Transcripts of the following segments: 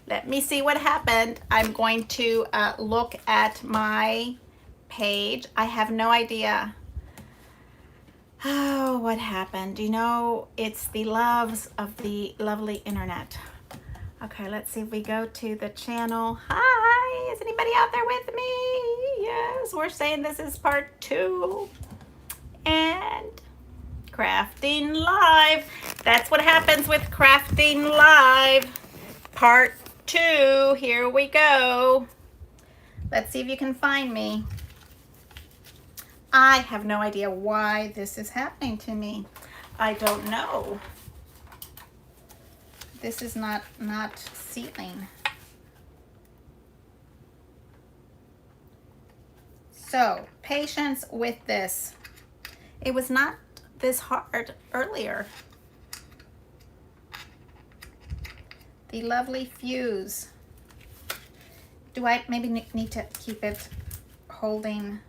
Let me see what happened. I'm going to look at my page. I have no idea. Oh, what happened? You know, it's the loves of the lovely internet. Okay, let's see if we go to the channel. Hi, is anybody out there with me? Yes, we're saying this is part 2. And crafting live. That's what happens with crafting live. Part 2, here we go. Let's see if you can find me. I have no idea why this is happening to me. I don't know. This is not sealing. So, patience with this. It was not this hard earlier. The lovely fuse. Do I maybe need to keep it holding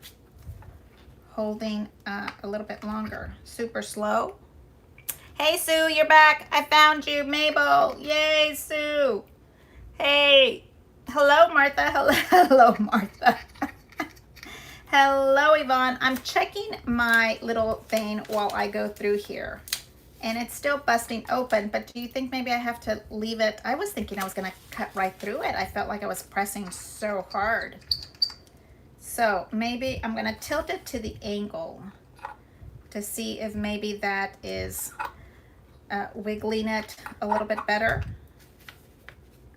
a little bit longer? Super slow. Hey Sue, you're back. I found you. Mabel. Yay, Sue. Hey. Hello, Martha. Hello, Martha. Hello, Yvonne. I'm checking my little thing while I go through here. And it's still busting open, but do you think maybe I have to leave it? I was thinking I was going to cut right through it. I felt like I was pressing so hard. So maybe I'm going to tilt it to the angle to see if maybe that is wiggling it a little bit better.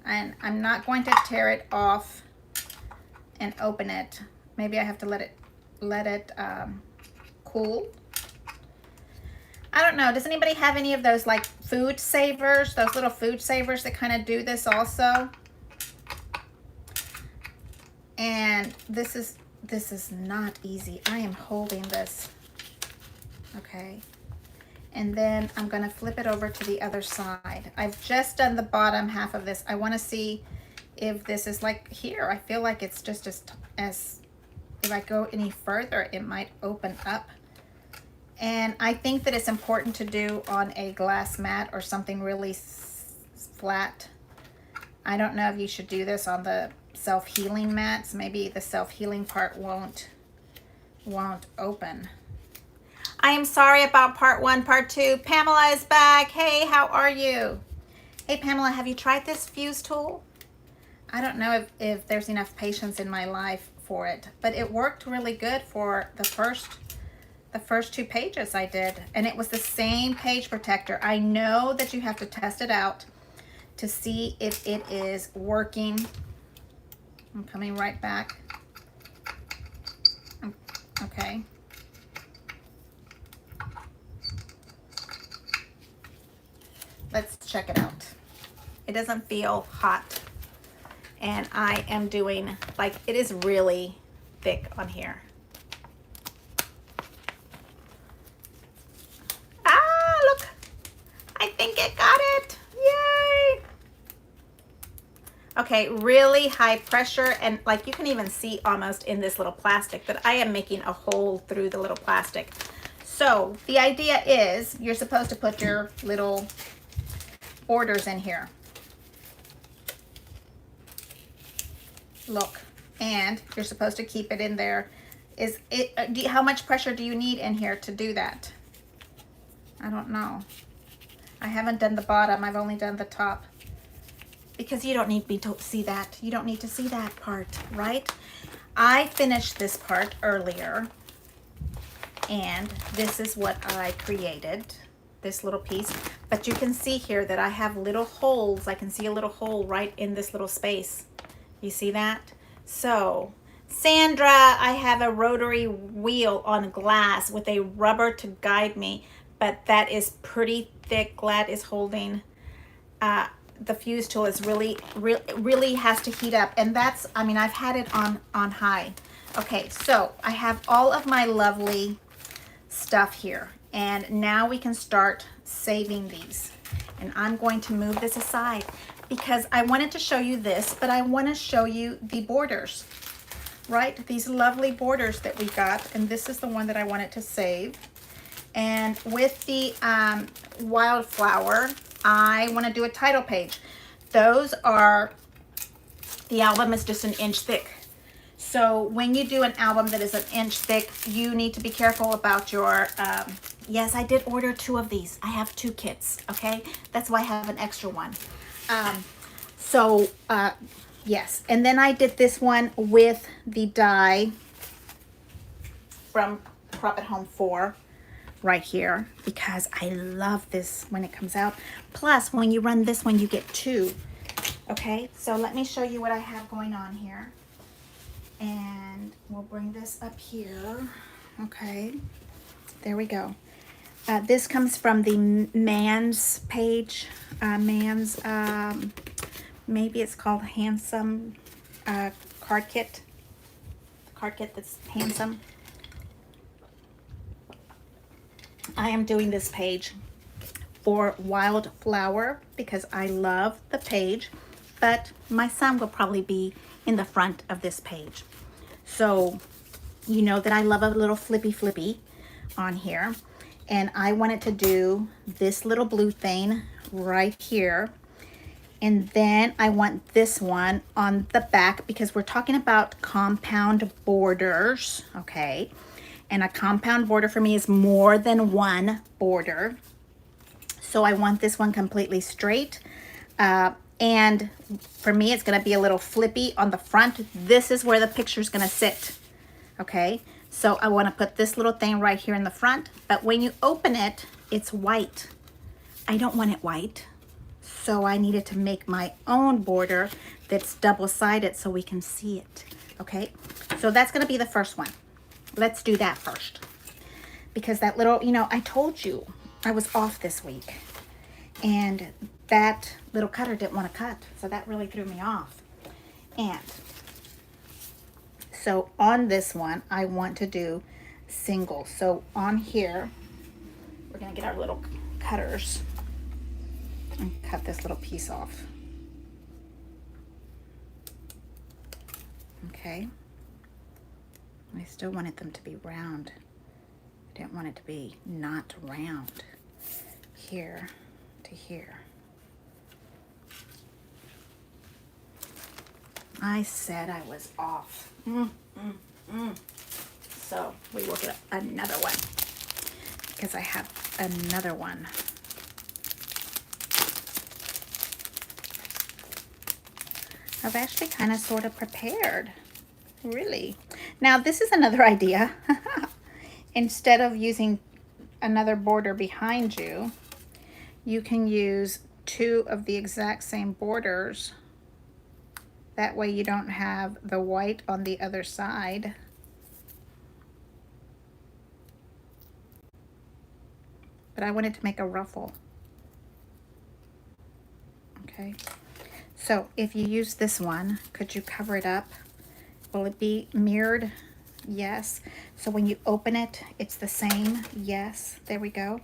And I'm not going to tear it off and open it. Maybe I have to let it cool. I don't know. Does anybody have any of those like food savers? Those little food savers that kind of do this also? And this is not easy. I am holding this. Okay. And then I'm going to flip it over to the other side. I've just done the bottom half of this. I want to see if this is like here. I feel like it's just as if I go any further, it might open up. And I think that it's important to do on a glass mat or something really flat. I don't know if you should do this on the self-healing mats. Maybe the self-healing part won't open. I am sorry about part 1, part 2. Pamela is back. Hey, how are you? Hey, Pamela, have you tried this fuse tool? I don't know if there's enough patience in my life for it, but it worked really good for the first 2 pages I did, and it was the same page protector. I know that you have to test it out to see if it is working. I'm coming right back. Okay. Let's check it out. It doesn't feel hot, and I am doing, like, it is really thick on here. I think it got it. Yay. Okay, really high pressure, and like you can even see almost in this little plastic that I am making a hole through the little plastic. So the idea is you're supposed to put your little borders in here. Look, and you're supposed to keep it in there. How much pressure do you need in here to do that? I don't know. I haven't done the bottom. I've only done the top. Because you don't need me to see that. You don't need to see that part, right? I finished this part earlier. And this is what I created. This little piece. But you can see here that I have little holes. I can see a little hole right in this little space. You see that? So, Sandra, I have a rotary wheel on glass with a rubber to guide me. But that is pretty thick. Glad is holding. The fuse tool is really has to heat up. And that's, I mean, I've had it on high. Okay, so I have all of my lovely stuff here. And now we can start saving these. And I'm going to move this aside because I wanted to show you this, but I want to show you the borders, right? These lovely borders that we got. And this is the one that I wanted to save. And with the wildflower, I want to do a title page. Those are The album is just an inch thick. So when you do an album that is an inch thick, you need to be careful about your, yes, I did order 2 of these. I have 2 kits, okay? That's why I have an extra one. Yes. And then I did this one with the die from Prop It Home 4 right here because I love this when it comes out. Plus, when you run this one, you get 2. Okay, so let me show you what I have going on here. And we'll bring this up here. Okay, there we go. This comes from the Man's page. Maybe it's called Handsome card kit. Card kit that's handsome. I am doing this page for Wildflower because I love the page, but my son will probably be in the front of this page. So you know that I love a little flippy on here, and I wanted to do this little blue thing right here, and then I want this one on the back because we're talking about compound borders, okay? And a compound border for me is more than one border. So I want this one completely straight. And for me, it's gonna be a little flippy on the front. This is where the picture is gonna sit, okay? So I wanna put this little thing right here in the front, but when you open it, it's white. I don't want it white. So I needed to make my own border that's double-sided so we can see it, okay? So that's gonna be the first one. Let's do that first. Because that little, you know, I told you I was off this week. And that little cutter didn't want to cut. So that really threw me off. And so on this one, I want to do single. So on here, we're going to get our little cutters and cut this little piece off. Okay. I still wanted them to be round. I didn't want it to be not round. Here to here. I said I was off. So we will get another one because I have another one. I've actually kind of sort of prepared. Really. Now this is another idea. Instead of using another border behind you, you can use 2 of the exact same borders. That way you don't have the white on the other side. But I wanted to make a ruffle. Okay. So if you use this one, could you cover it up? Will it be mirrored? Yes. So when you open it, it's the same. Yes. There we go.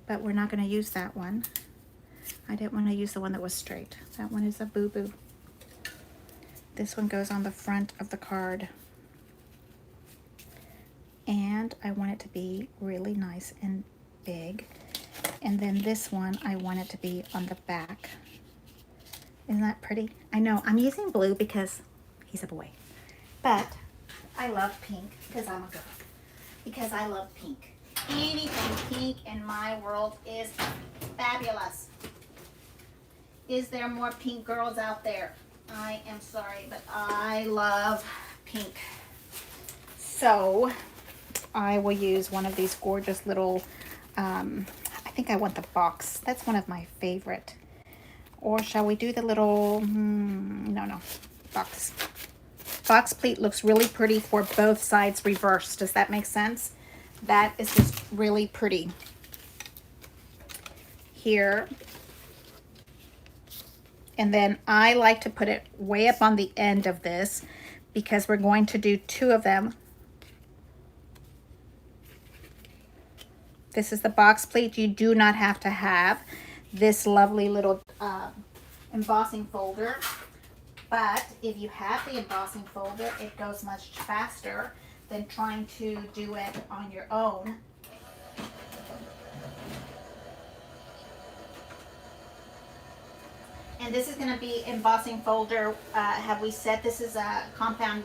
But we're not going to use that one. I didn't want to use the one that was straight. That one is a boo-boo. This one goes on the front of the card. And I want it to be really nice and big. And then this one, I want it to be on the back. Isn't that pretty? I know, I'm using blue because he's a boy. But I love pink because I'm a girl. Because I love pink. Anything pink in my world is fabulous. Is there more pink girls out there? I am sorry, but I love pink. So I will use one of these gorgeous little, I think I want the box. That's one of my favorite. Or shall we do the little, no, box. Box pleat looks really pretty for both sides reversed. Does that make sense? That is just really pretty. Here. And then I like to put it way up on the end of this because we're going to do 2 of them. This is the box pleat. You do not have to have this lovely little embossing folder. But if you have the embossing folder, it goes much faster than trying to do it on your own. And this is going to be embossing folder. Have we said this is a compound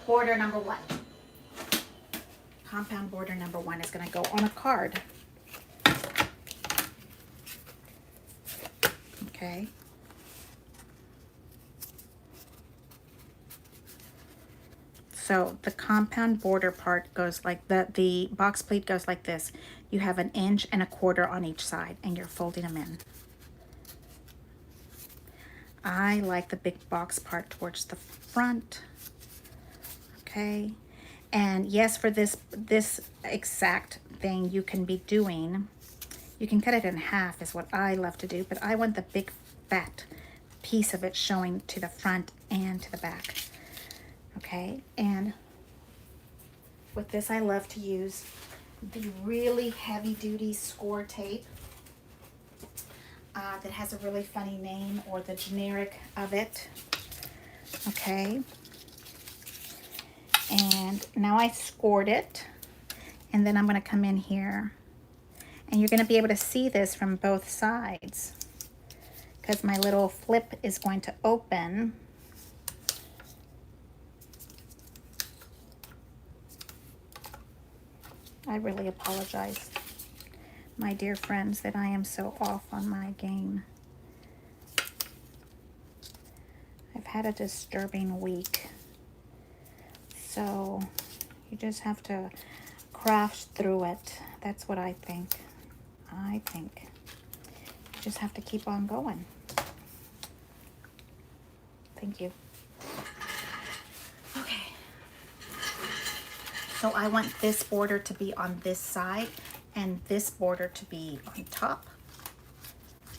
border number 1? Compound border number 1 is going to go on a card. Okay. So the compound border part goes like the box pleat goes like this. You have 1 inch and 1/4 on each side, and you're folding them in. I like the big box part towards the front. Okay. And yes, for this exact thing you can be doing, you can cut it in half is what I love to do, but I want the big fat piece of it showing to the front and to the back. Okay, and with this I love to use the really heavy duty score tape that has a really funny name, or the generic of it. Okay, and now I scored it, and then I'm going to come in here, and you're going to be able to see this from both sides because my little flip is going to open. I really apologize, my dear friends, that I am so off on my game. I've had a disturbing week. So you just have to craft through it. That's what I think. I think you just have to keep on going. Thank you. Okay. So I want this border to be on this side and this border to be on top.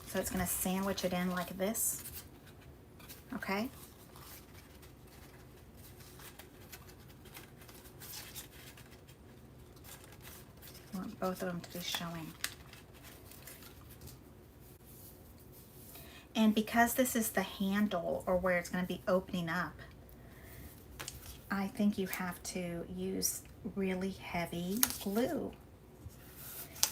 So it's going to sandwich it in like this. Okay. I want both of them to be showing. And because this is the handle, or where it's going to be opening up, I think you have to use really heavy glue.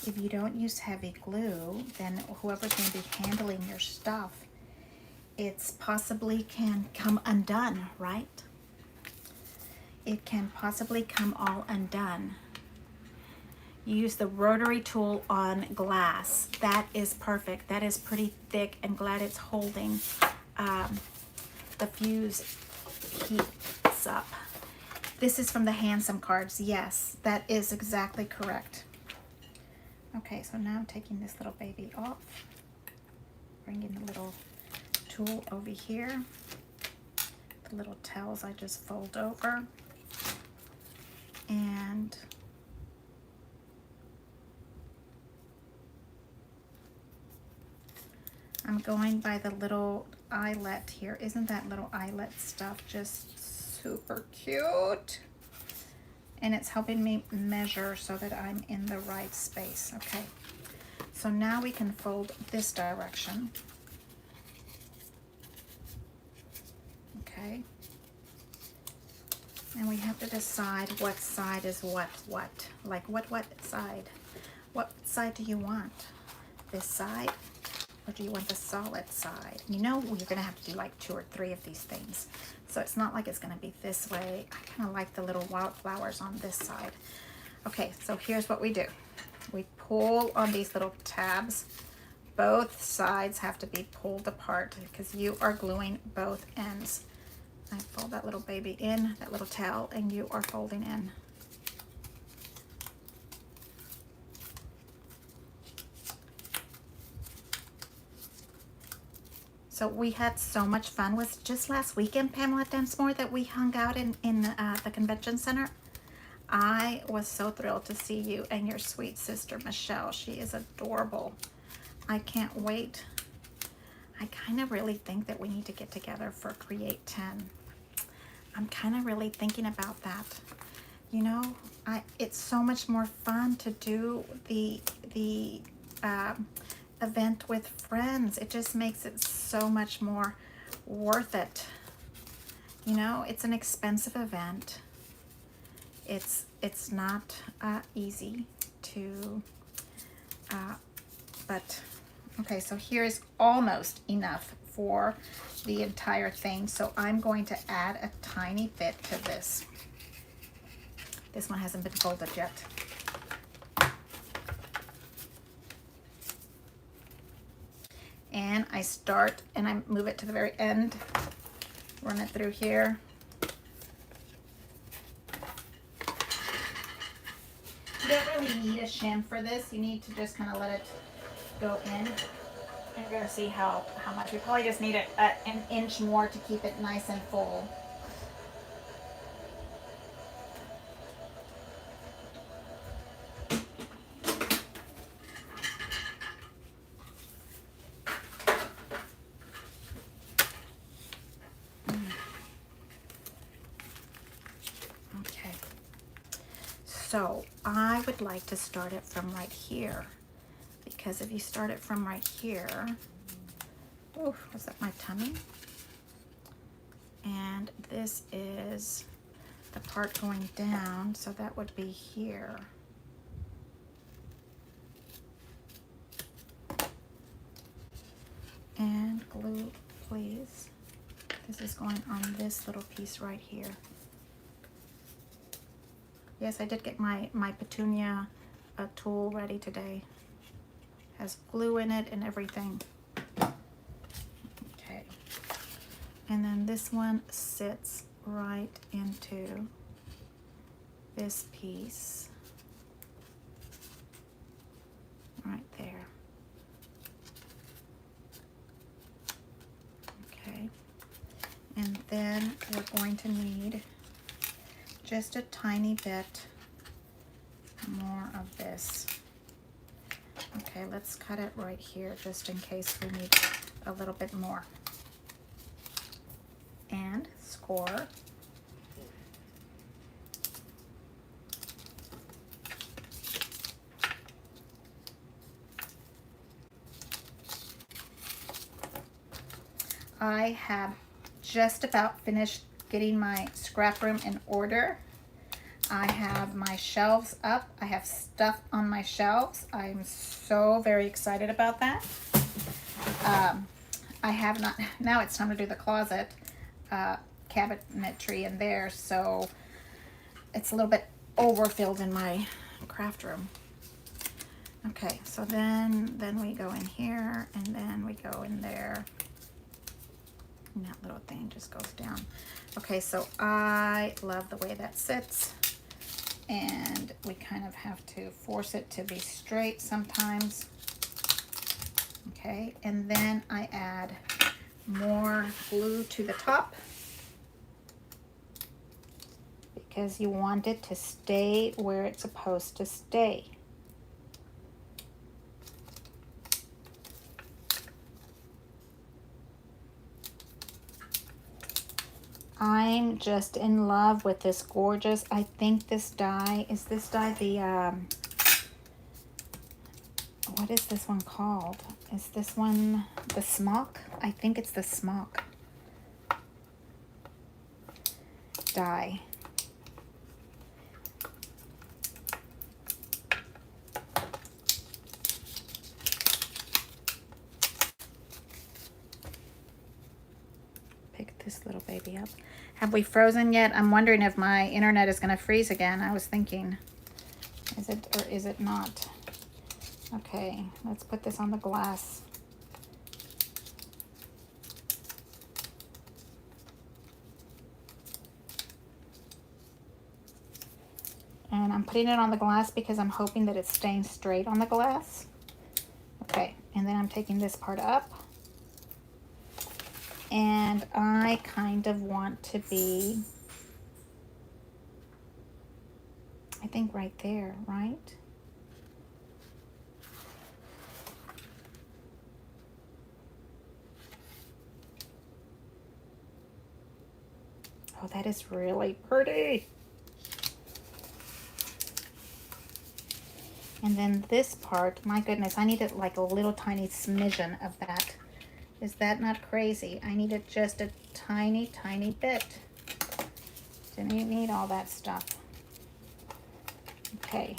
If you don't use heavy glue, then whoever's going to be handling your stuff, it's possibly can come undone, right? It can possibly come all undone. You use the rotary tool on glass. That is perfect. That is pretty thick, and glad it's holding the fuse heats up. This is from the Handsome cards. Yes, that is exactly correct. Okay, so now I'm taking this little baby off, bringing the little tool over here. The little tails I just fold over, and I'm going by the little eyelet here. Isn't that little eyelet stuff just super cute? And it's helping me measure so that I'm in the right space. Okay, so now we can fold this direction. Okay, and we have to decide what side is what. Like what side? What side do you want? This side? Or do you want the solid side? You know, you're gonna have to do like 2 or 3 of these things. So it's not like it's gonna be this way. I kind of like the little wildflowers on this side. Okay, so here's what we do. We pull on these little tabs. Both sides have to be pulled apart because you are gluing both ends. I fold that little baby in, that little tail, and you are folding in. So we had so much fun. Was just last weekend, Pamela Densmore, that we hung out in the convention center. I was so thrilled to see you and your sweet sister, Michelle. She is adorable. I can't wait. I kind of really think that we need to get together for Create 10. I'm kind of really thinking about that. You know, it's so much more fun to do the event with friends. It just makes it so much more worth it. You know, it's an expensive event. It's not easy to, but Okay, so here is almost enough for the entire thing. So I'm going to add a tiny bit to this. This one hasn't been folded yet. And I start and I move it to the very end, run it through here. You don't really need a shim for this. You need to just kind of let it go in. And you're gonna see how much. We probably just need an inch more to keep it nice and full. Okay. So I would like to start it from right here, because if you start it from right here, oh, was that my tummy? And this is the part going down, so that would be here. And glue, please. This is going on this little piece right here. Yes, I did get my petunia tool ready today. Has glue in it and everything. Okay. And then this one sits right into this piece. Right there. Okay. And then we're going to need just a tiny bit more of this. Okay, let's cut it right here just in case we need a little bit more. And score. I have just about finished getting my scrap room in order. I have my shelves up. I have stuff on my shelves. I'm so very excited about that. I have not, now it's time to do the closet cabinetry in there, so it's a little bit overfilled in my craft room. Okay, so then we go in here, and then we go in there. And that little thing just goes down. Okay, so I love the way that sits, and we kind of have to force it to be straight sometimes. Okay, and then I add more glue to the top because you want it to stay where it's supposed to stay. I'm just in love with this gorgeous, I think this die, is this die the, what is this one called? Is this one the smock? I think it's the smock die. Pick this little baby up. Have we frozen yet? I'm wondering if my internet is going to freeze again. I was thinking, is it or is it not? Okay, let's put this on the glass. And I'm putting it on the glass because I'm hoping that it's staying straight on the glass. Okay, and then I'm taking this part up. And I kind of want to be, I think right there, right? Oh, that is really pretty. And then this part, my goodness, I needed like a little tiny smidgen of that. Is that not crazy? I needed just a tiny, tiny bit. Didn't even need all that stuff. Okay.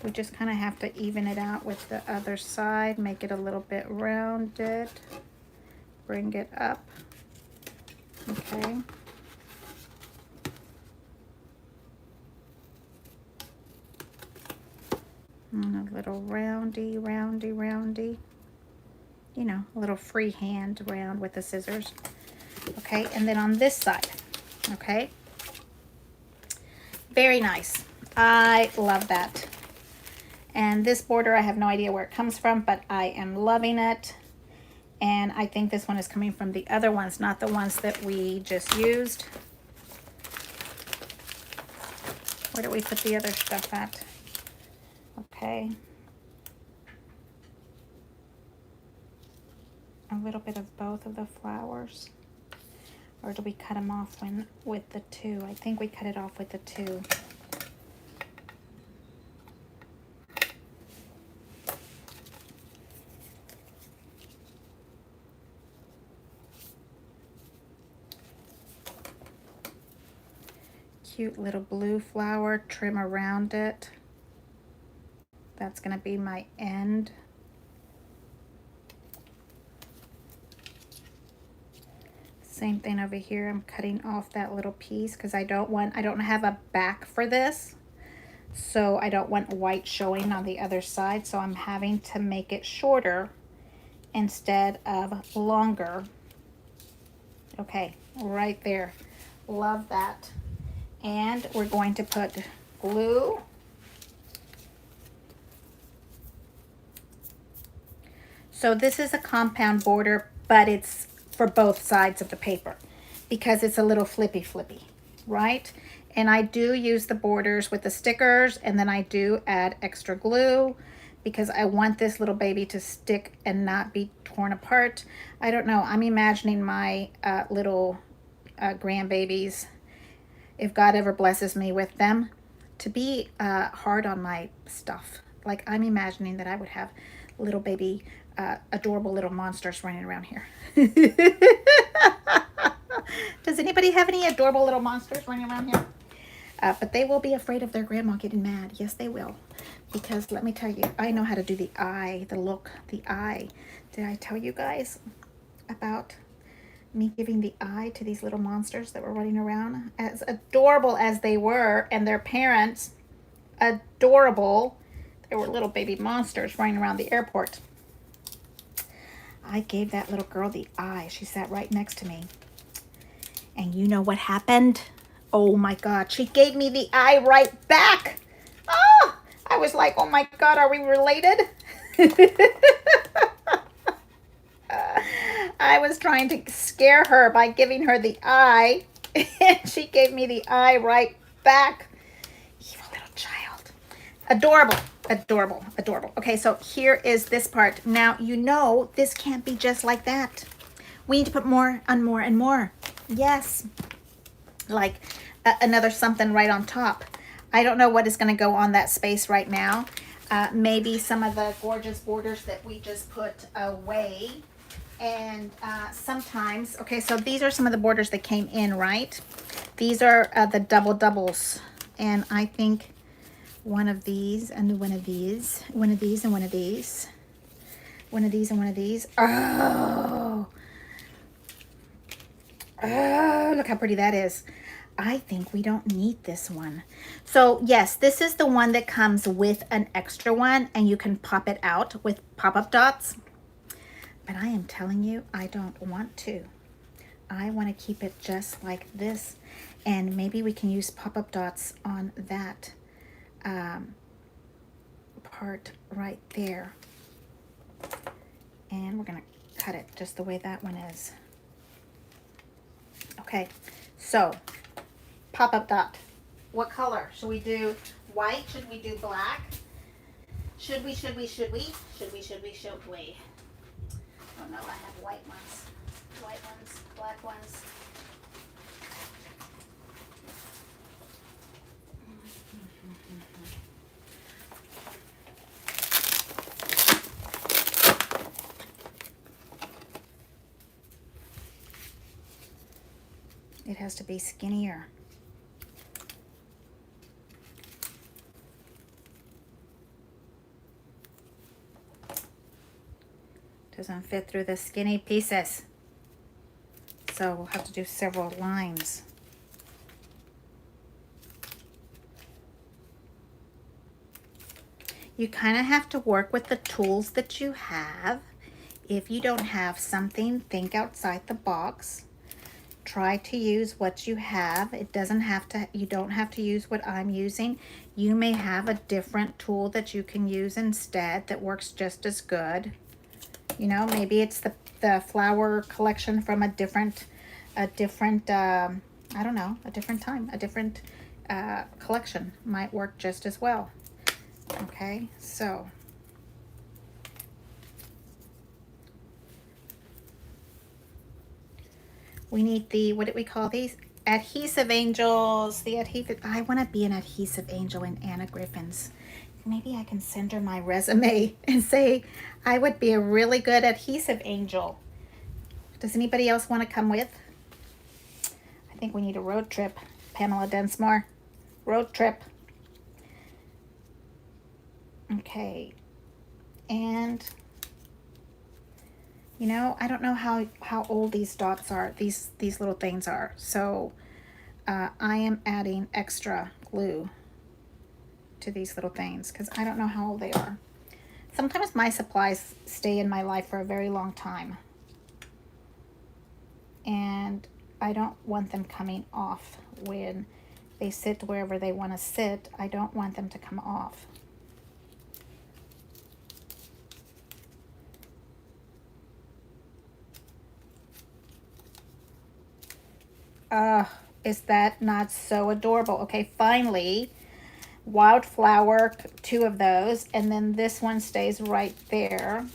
We just kind of have to even it out with the other side, make it a little bit rounded, bring it up, okay. And a little roundy, roundy, roundy. You know, a little free hand round with the scissors. Okay, and then on this side, okay. Very nice. I love that. And this border, I have no idea where it comes from, but I am loving it. And I think this one is coming from the other ones, not the ones that we just used. Where do we put the other stuff at? Okay. A little bit of both of the flowers. Or do we cut them off with the two? I think we cut it off with the two. Cute little blue flower, trim around it. That's going to be my end. Same thing over here. I'm cutting off that little piece because I don't have a back for this. So I don't want white showing on the other side. So I'm having to make it shorter instead of longer. Okay, right there. Love that. And we're going to put glue. So this is a compound border, but it's for both sides of the paper because it's a little flippy, right? And I do use the borders with the stickers, and then I do add extra glue because I want this little baby to stick and not be torn apart. I don't know. I'm imagining my little grandbabies, if God ever blesses me with them, to be hard on my stuff. Like, I'm imagining that I would have little baby adorable little monsters running around here. Does anybody have any adorable little monsters running around here? But they will be afraid of their grandma getting mad. Yes, they will. Because let me tell you, I know how to do the eye, the look, the eye. Did I tell you guys about me giving the eye to these little monsters that were running around? As adorable as they were, and their parents, adorable. They were little baby monsters running around the airport. I gave that little girl the eye. She sat right next to me. And you know what happened? Oh my God, she gave me the eye right back. Oh, I was like, oh my God, are we related? I was trying to scare her by giving her the eye, and she gave me the eye right back. Evil little child. Adorable. Adorable, adorable. Okay, so here is this part. Now, you know, this can't be just like that. We need to put more and more and more. Yes. Like another something right on top. I don't know what is going to go on that space right now. Maybe some of the gorgeous borders that we just put away. And sometimes, okay, so these are some of the borders that came in, right? These are the doubles. And I think one of these and one of these, one of these and one of these, one of these and one of these. Oh, look how pretty that is. I think we don't need this one. So yes, this is the one that comes with an extra one, and you can pop it out with pop-up dots. But I am telling you, I don't want to. I want to keep it just like this. And maybe we can use pop-up dots on that part right there. And we're going to cut it just the way that one is. Okay, so pop-up dot. What color? Should we do white? Should we do black? Should we? Oh no, I have white ones, black ones. It has to be skinnier. Doesn't fit through the skinny pieces. So we'll have to do several lines. You kind of have to work with the tools that you have. If you don't have something, think outside the box. Try to use what you have. It doesn't have to, you don't have to use what I'm using. You may have a different tool that you can use instead that works just as good. You know, maybe it's the flower collection from a different I don't know, a different time, a different collection might work just as well. Okay, so we need the, what do we call these? Adhesive angels. The adhesive, I want to be an adhesive angel in Anna Griffin's. Maybe I can send her my resume and say I would be a really good adhesive angel. Does anybody else want to come with? I think we need a road trip. Pamela Densmore. Road trip. Okay. And you know, I don't know how old these dots are, these little things are. So I am adding extra glue to these little things because I don't know how old they are. Sometimes my supplies stay in my life for a very long time. And I don't want them coming off when they sit wherever they want to sit. I don't want them to come off. Is that not so adorable? Okay, finally, wildflower, 2 of those, and then this one stays right there.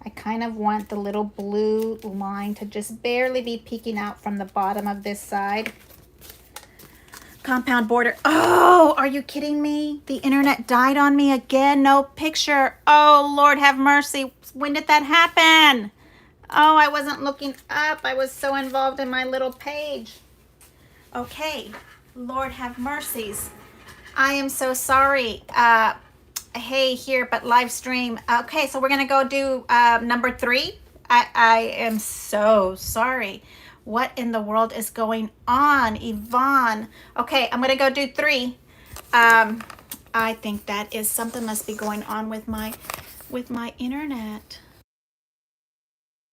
I kind of want the little blue line to just barely be peeking out from the bottom of this side. Compound border. Oh, are you kidding me? The internet died on me again. No picture. Oh, Lord have mercy. When did that happen? Oh, I wasn't looking up. I was so involved in my little page. Okay, Lord have mercies. I am so sorry. Hey, here, but live stream. Okay, so we're going to go do number 3. I am so sorry. What in the world is going on, Yvonne? Okay, I'm going to go do 3. I think that is something must be going on with my internet.